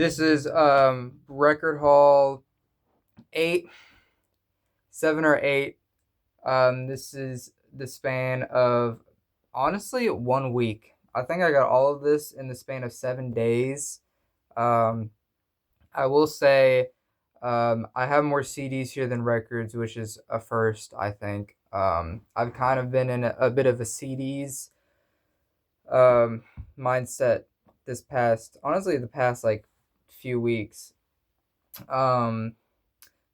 This is record haul 8, 7 or 8. This is the span of honestly 1 week. I think I got all of this in the span of 7 days. Um, I will say I have more CDs here than records, which is a first, I think. I've kind of been in a bit of a CDs um, mindset honestly, the past like few weeks. Um,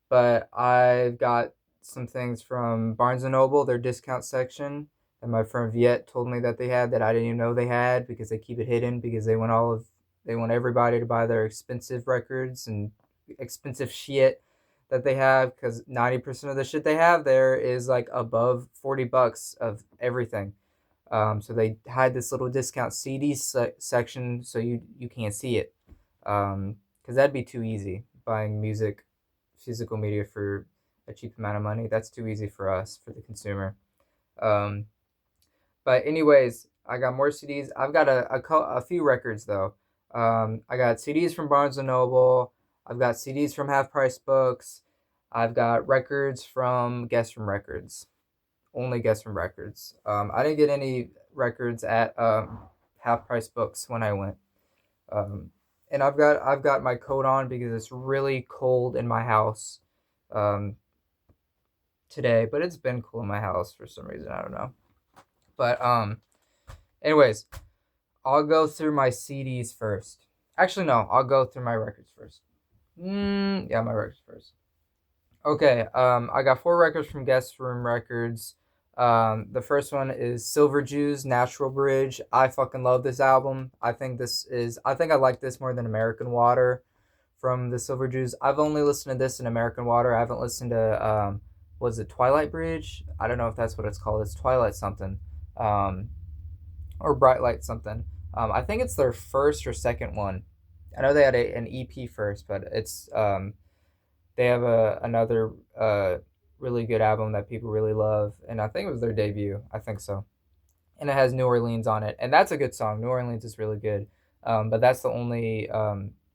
but I've got some things from Barnes and Noble, their discount section, that my friend Viet told me that they had that I didn't even know they had because they keep it hidden because they want everybody to buy their expensive records and expensive shit that they have because 90% of the shit they have there is like above $40 of everything. So they had this little discount CD section so you can't see it because that'd be too easy buying music physical media for a cheap amount of money. That's too easy for us, for the consumer. Um, but anyways, I got more CDs. I've got a few records though. I got CDs from Barnes and Noble. I've got CDs from Half Price Books. I've got records from Guess from Records. Only Guess from Records. I didn't get any records at Half Price Books when I went. Um, and I've got my coat on because it's really cold in my house um, today, but it's been cool in my house for some reason. I don't know. But anyways, I'll go through my CDs first. Actually, no, I'll go through my records first. Yeah, my records first. Okay, I got 4 records from Guest Room Records. The first one is Silver Jews, Natural Bridge. I fucking love this album. I think I like this more than American Water from the Silver Jews. I've only listened to this in American Water. I haven't listened to, was it Twilight Bridge? I don't know if that's what it's called. It's Twilight something. Um, or Bright Light something. I think it's their first or second one. I know they had an EP first, but they have another really good album that people really love, and I think it was their debut. I think so, and it has New Orleans on it, and that's a good song. New Orleans is really good, but that's the only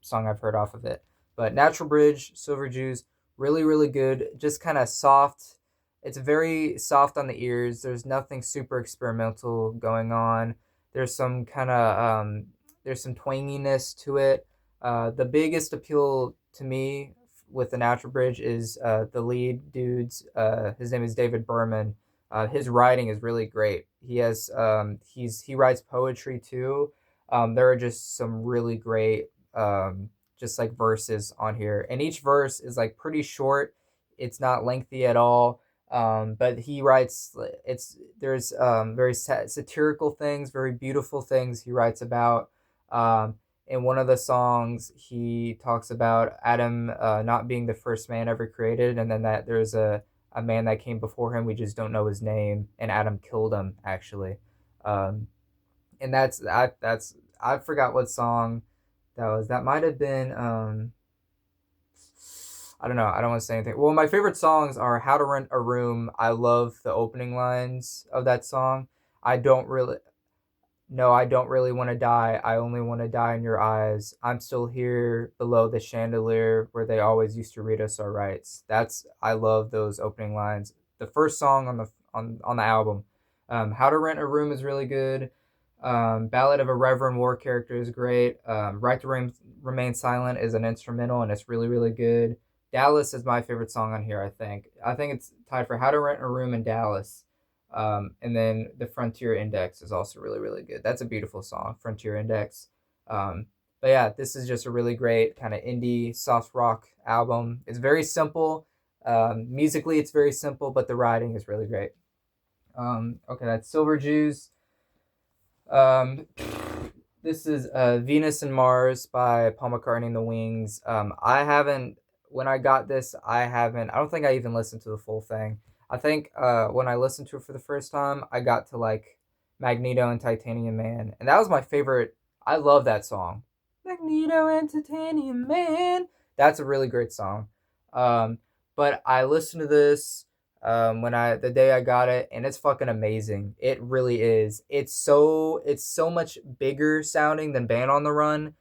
song I've heard off of it. But Natural Bridge, Silver Jews, really really good. Just kind of soft. It's very soft on the ears. There's nothing super experimental going on. There's some kind of there's some twanginess to it. The biggest appeal to me with the Natural Bridge is the lead dude's. His name is David Berman. His writing is really great. He writes poetry too. There are just some really great just like verses on here, and each verse is like pretty short. It's not lengthy at all. But he writes. There's very satirical things, very beautiful things he writes about. In one of the songs, he talks about Adam not being the first man ever created, and then that there's a man that came before him. We just don't know his name, and Adam killed him actually. Um, and I forgot what song that was. That might have been I don't know. I don't want to say anything. Well, my favorite songs are "How to Rent a Room." I love the opening lines of that song. I don't really No, I don't really want to die. I only want to die in your eyes. I'm still here below the chandelier where they always used to read us our rights. I love those opening lines. The first song on the album, How to Rent a Room is really good. Ballad of a Reverend War Character is great. Right to Remain Silent is an instrumental and it's really really good. Dallas is my favorite song on here. I think it's tied for How to Rent a Room and Dallas. And then the Frontier Index is also really, really good. That's a beautiful song, Frontier Index. Um, but yeah, this is just a really great kind of indie soft rock album. It's very simple. Musically, it's very simple, but the writing is really great. Okay, that's Silver Jews. Um, this is Venus and Mars by Paul McCartney and the Wings. When I got this, I don't think I even listened to the full thing. I think when I listened to it for the first time, I got to like Magneto and Titanium Man, and that was my favorite. I love that song. Magneto and Titanium Man. That's a really great song. Um, but I listened to this the day I got it, and it's fucking amazing. It really is. It's so much bigger sounding than Band on the Run.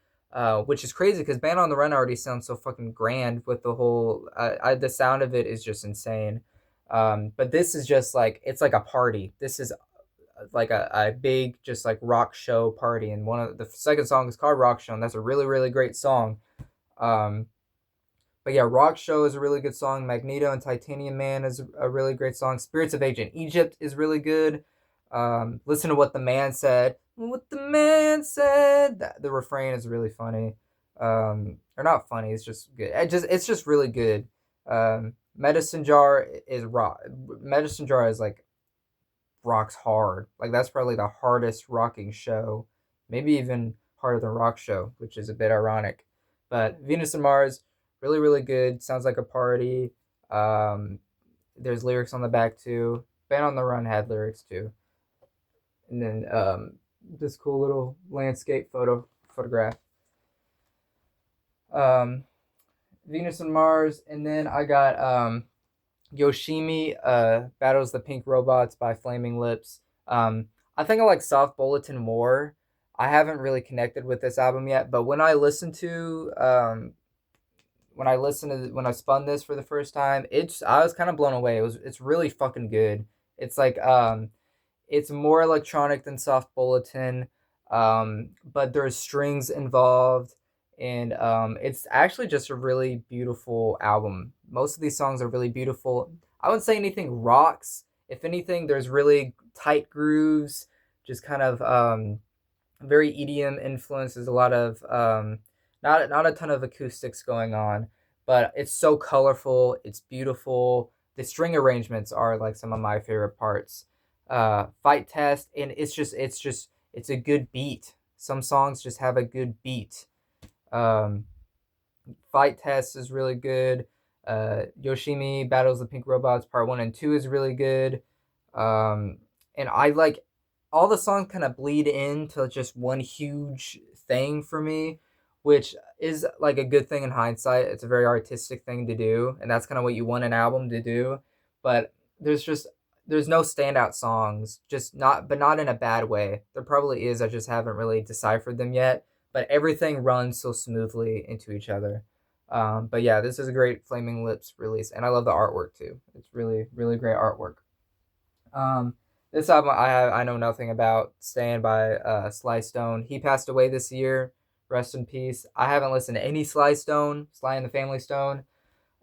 which is crazy because Band on the Run already sounds so fucking grand with the whole. The sound of it is just insane. But this is just like it's like a party. This is like a big just like rock show party, and one of the second song is called Rock Show, and that's a really really great song. Um, but yeah, Rock Show is a really good song. Magneto and Titanium Man is a really great song. Spirits of Ancient Egypt is really good. Listen to What the Man Said. What the Man Said. The refrain is really funny. Or not funny. It's just good. It's just really good. Medicine Jar is rock. Medicine Jar is like rocks hard. Like that's probably the hardest rocking show, maybe even harder than Rock Show, which is a bit ironic. But Venus and Mars, really really good. Sounds like a party. Um, there's lyrics on the back too. Band on the Run had lyrics too, and then this cool little landscape photograph. Um, Venus and Mars, and then I got Yoshimi battles the Pink Robots by Flaming Lips. I think I like Soft Bulletin more. I haven't really connected with this album yet, but when I spun this for the first time, I was kind of blown away. It's really fucking good. It's like it's more electronic than Soft Bulletin, but there's strings involved, and it's actually just a really beautiful album. Most of these songs are really beautiful. I wouldn't say anything rocks. If anything, there's really tight grooves, just kind of very EDM influences. A lot of not a ton of acoustics going on, but it's so colorful. It's beautiful. The string arrangements are like some of my favorite parts. Fight Test, and it's a good beat. Some songs just have a good beat. Um, Fight Test is really good. Yoshimi Battles the Pink Robots Part 1 and 2 is really good. Um, and I like all the songs kind of bleed into just one huge thing for me, which is like a good thing in hindsight. It's a very artistic thing to do, and that's kind of what you want an album to do. But there's just there's no standout songs, just not in a bad way. There probably is. I just haven't really deciphered them yet. But everything runs so smoothly into each other. But yeah, this is a great Flaming Lips release, and I love the artwork too. It's really really great artwork. Um, this album I know nothing about. Stand by Sly Stone. He passed away this year. Rest in peace. I haven't listened to any Sly Stone, Sly and the Family Stone.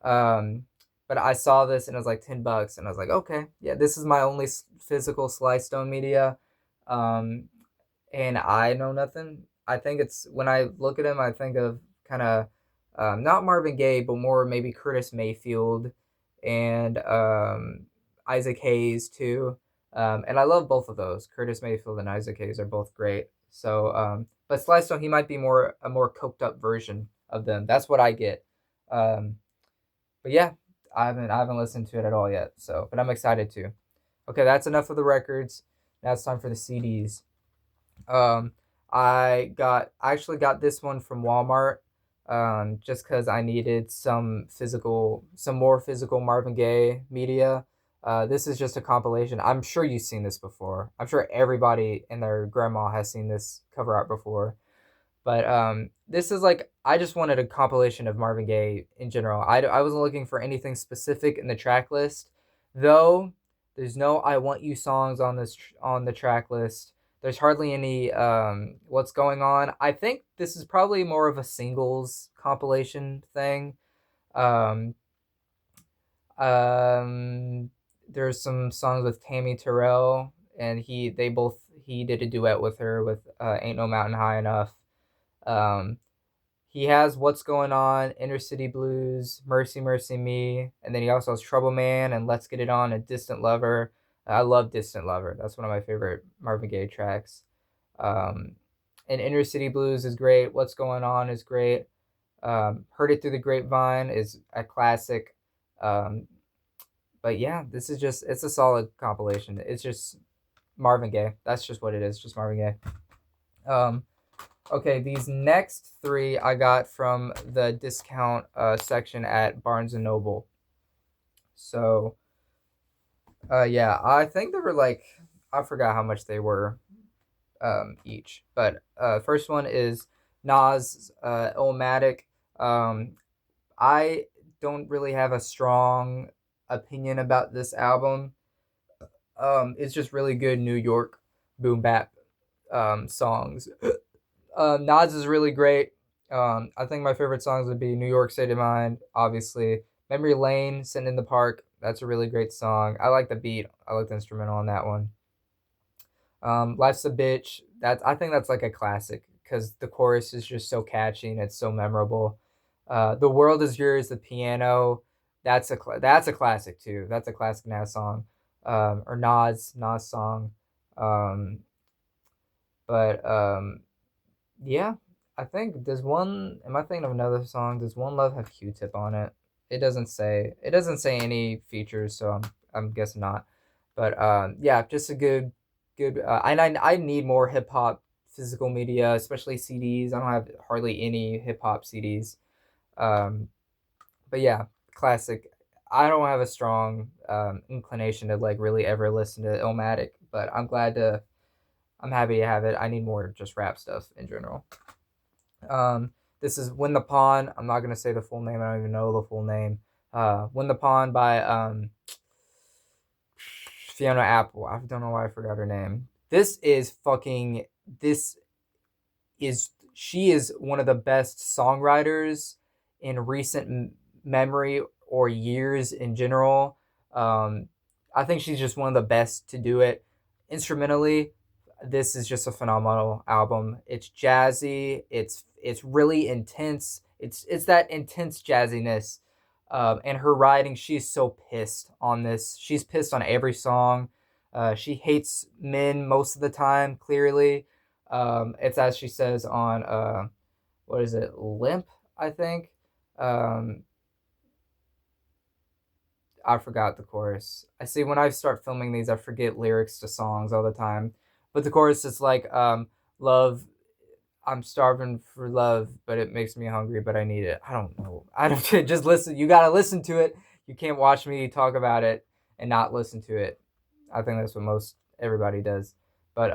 Um, but I saw this and it was like $10, and I was like, okay, yeah, this is my only physical Sly Stone media. Um, and I know nothing. I think it's when I look at him, I think of kind of not Marvin Gaye, but more maybe Curtis Mayfield and Isaac Hayes too. And I love both of those. Curtis Mayfield and Isaac Hayes are both great. So, but Sly Stone, he might be more a more coked up version of them. That's what I get. Um, but yeah, I haven't listened to it at all yet. So, but I'm excited to. Okay, that's enough of the records. Now it's time for the CDs. Um, I actually got this one from Walmart, just because I needed some more physical Marvin Gaye media. This is just a compilation. I'm sure you've seen this before. I'm sure everybody and their grandma has seen this cover art before. But this is like I just wanted a compilation of Marvin Gaye in general. I wasn't looking for anything specific in the track list, though. There's no "I Want You" songs on on the track list. There's hardly any "What's Going On." I think this is probably more of a singles compilation thing. Um, um, there's some songs with Tammy Terrell, and he did a duet with her with "Ain't No Mountain High Enough." Um, he has What's Going On, Inner City Blues, Mercy Mercy Me, and then he also has Trouble Man and Let's Get It On and Distant Lover. I love Distant Lover. That's one of my favorite Marvin Gaye tracks. Um, and Inner City Blues is great. What's Going On is great. Heard It Through the Grapevine is a classic. Um, but yeah, this is just, it's a solid compilation. It's just Marvin Gaye. That's just what it is, just Marvin Gaye. Okay, these next three I got from the discount section at Barnes and Noble. So, yeah, I think they were like, I forgot how much they were each. But first one is Nas, Illmatic. Um, I don't really have a strong opinion about this album. It's just really good New York boom bap songs. Nas is really great. I think my favorite songs would be New York State of Mind, obviously. Memory Lane, Sitting in the Park. That's a really great song. I like the beat. I like the instrumental on that one. Life's a Bitch. I think that's like a classic because the chorus is just so catchy and it's so memorable. The World Is Yours, the piano. That's a classic too. That's a classic Nas song, or Nas song. Um, but Yeah, I think there's one. Am I thinking of another song? Does One Love have Q-Tip on it? It doesn't say. It doesn't say any features, so I'm guessing not. But yeah, just a good. And I need more hip hop physical media, especially CDs. I don't have hardly any hip hop CDs. Um, but yeah, classic. I don't have a strong inclination to like really ever listen to Illmatic, but I'm glad to. I'm happy to have it. I need more just rap stuff in general. Um, this is Win the Pawn. I'm not gonna say the full name. I don't even know the full name. Win the Pawn by Fiona Apple. I don't know why I forgot her name. This is fucking. This is She is one of the best songwriters in recent memory or years in general. Um, I think she's just one of the best to do it instrumentally. This is just a phenomenal album. It's jazzy. It's really intense. It's that intense jazziness. And her writing, she's so pissed on this. She's pissed on every song. She hates men most of the time. Clearly, it's as she says on what is it, Limp? I think. Um, I forgot the chorus. I see when I start filming these, I forget lyrics to songs all the time. But the chorus is like, love. I'm starving for love, but it makes me hungry, but I need it. I don't know. I don't just listen. You gotta listen to it. You can't watch me talk about it and not listen to it. I think that's what most everybody does. But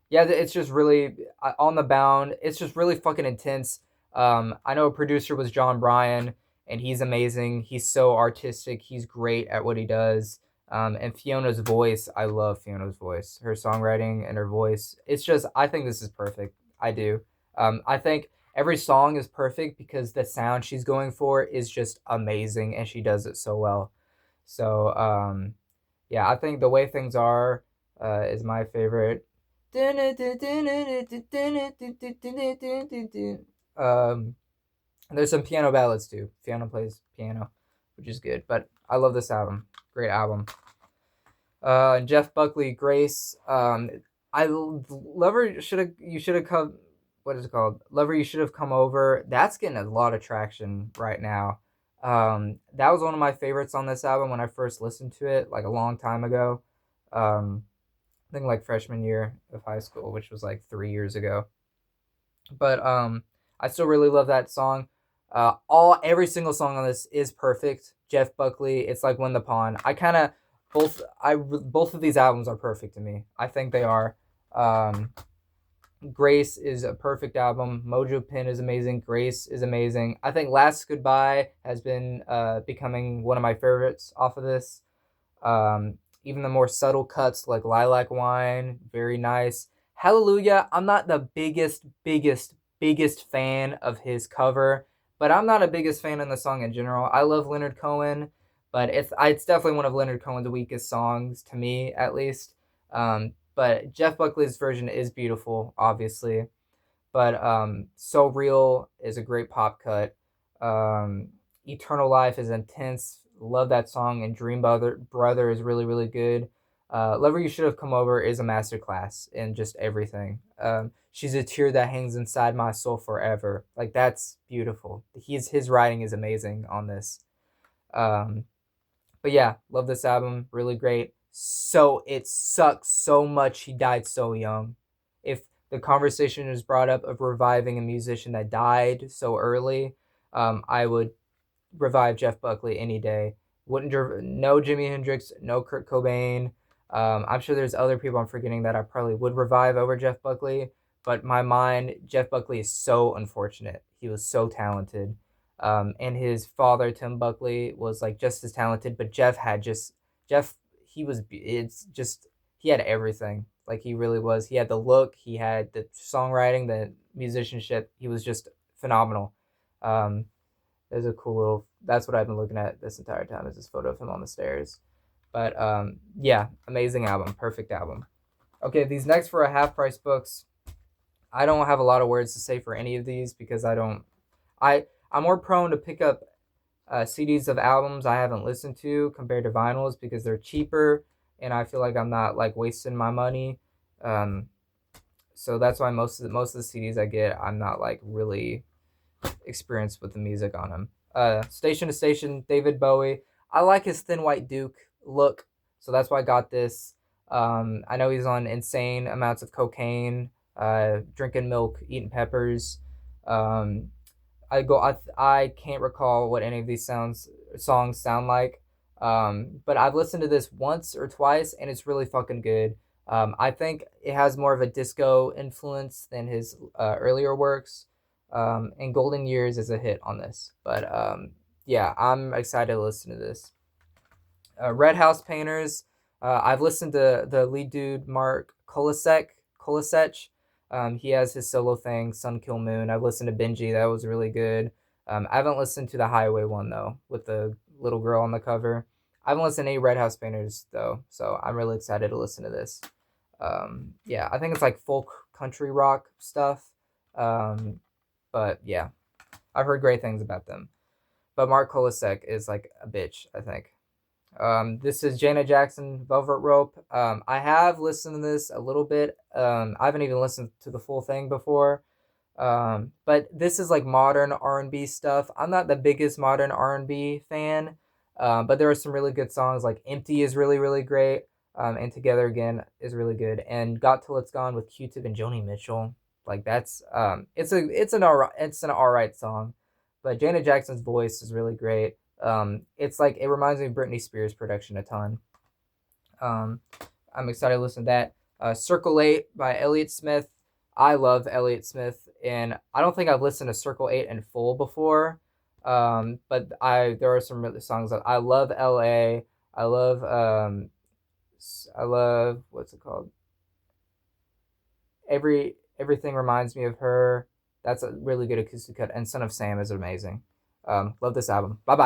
yeah, it's just really on the bound. It's just really fucking intense. I know a producer was John Bryan, and he's amazing. He's so artistic. He's great at what he does. And Fiona's voice, I love Fiona's voice. Her songwriting and her voice. It's just, I think this is perfect. I do. I think every song is perfect because the sound she's going for is just amazing, and she does it so well. So yeah, I think The Way Things Are is my favorite. Um, there's some piano ballads too. Fiona plays piano, which is good. But I love this album. Great album. Jeff Buckley, Grace. I Lover should have you should have come. What is it called? Lover, you should have come over. That's getting a lot of traction right now. That was one of my favorites on this album when I first listened to it, like a long time ago. I think like freshman year of high school, which was like 3 years ago. But I still really love that song. All Every single song on this is perfect. Jeff Buckley, it's like Win the Pawn. I kind of both of these albums are perfect to me. I think they are. Um, Grace is a perfect album. Mojo Pin is amazing. Grace is amazing. I think Last Goodbye has been becoming one of my favorites off of this. Even the more subtle cuts like Lilac Wine, very nice. Hallelujah, I'm not the biggest fan of his cover, but I'm not a biggest fan of the song in general. I love Leonard Cohen, but it's definitely one of Leonard Cohen's weakest songs to me, at least. But Jeff Buckley's version is beautiful, obviously. But So Real is a great pop cut. Um, Eternal Life is intense. Love that song. And Brother is really, really good. Lover You Should Have Come Over is a masterclass in just everything. She's a tear that hangs inside my soul forever. Like, that's beautiful. His writing is amazing on this. Um, but yeah, love this album. Really great. So it sucks so much he died so young. If the conversation is brought up of reviving a musician that died so early, I would revive Jeff Buckley any day. Wouldn't no Jimi Hendrix, no Kurt Cobain. I'm sure there's other people I'm forgetting that I probably would revive over Jeff Buckley, but my mind, Jeff Buckley is so unfortunate. He was so talented. And his father, Tim Buckley, was like just as talented, but Jeff, he was, it's just, he had everything. Like he really was. He had the look, he had the songwriting, the musicianship. He was just phenomenal. Um, there's a cool little, that's what I've been looking at this entire time is this photo of him on the stairs. But yeah, amazing album, perfect album. Okay, these next for a half price books. I don't have a lot of words to say for any of these because I don't. I'm more prone to pick up CDs of albums I haven't listened to compared to vinyls because they're cheaper and I feel like I'm not like wasting my money. Um, so that's why most of the CDs I get, I'm not like really experienced with the music on them. Station to Station, David Bowie. I like his Thin White Duke look, so that's why I got this. I know he's on insane amounts of cocaine, drinking milk, eating peppers. Um, I can't recall what any of these songs sound like. But I've listened to this once or twice, and it's really fucking good. I think it has more of a disco influence than his earlier works. And Golden Years is a hit on this. But yeah, I'm excited to listen to this. Red House Painters. I've listened to the lead dude Mark Kolasek. He has his solo thing, Sun Kill Moon. I've listened to Benji. That was really good. I haven't listened to the Highway one though, with the little girl on the cover. I haven't listened to any Red House Painters though, so I'm really excited to listen to this. Yeah, I think it's like folk country rock stuff. Um, but yeah, I've heard great things about them. But Mark Kolasek is like a bitch, I think. This is Janet Jackson, Velvet Rope. I have listened to this a little bit. I haven't even listened to the full thing before. But this is like modern R&B stuff. I'm not the biggest modern R&B fan, but there are some really good songs. Like Empty is really, really great. And Together Again is really good. And Got Till It's Gone with Q-Tip and Joni Mitchell. Like that's it's an alright song. But Janet Jackson's voice is really great. It's like it reminds me of Britney Spears production a ton. Um, I'm excited to listen to that. Circle 8 by Elliott Smith. I love Elliott Smith, and I don't think I've listened to Circle 8 in full before. But there are some really songs that I love. L.A. I love I love what's it called? Everything reminds me of her. That's a really good acoustic cut, and Son of Sam is amazing. Love this album. Bye bye.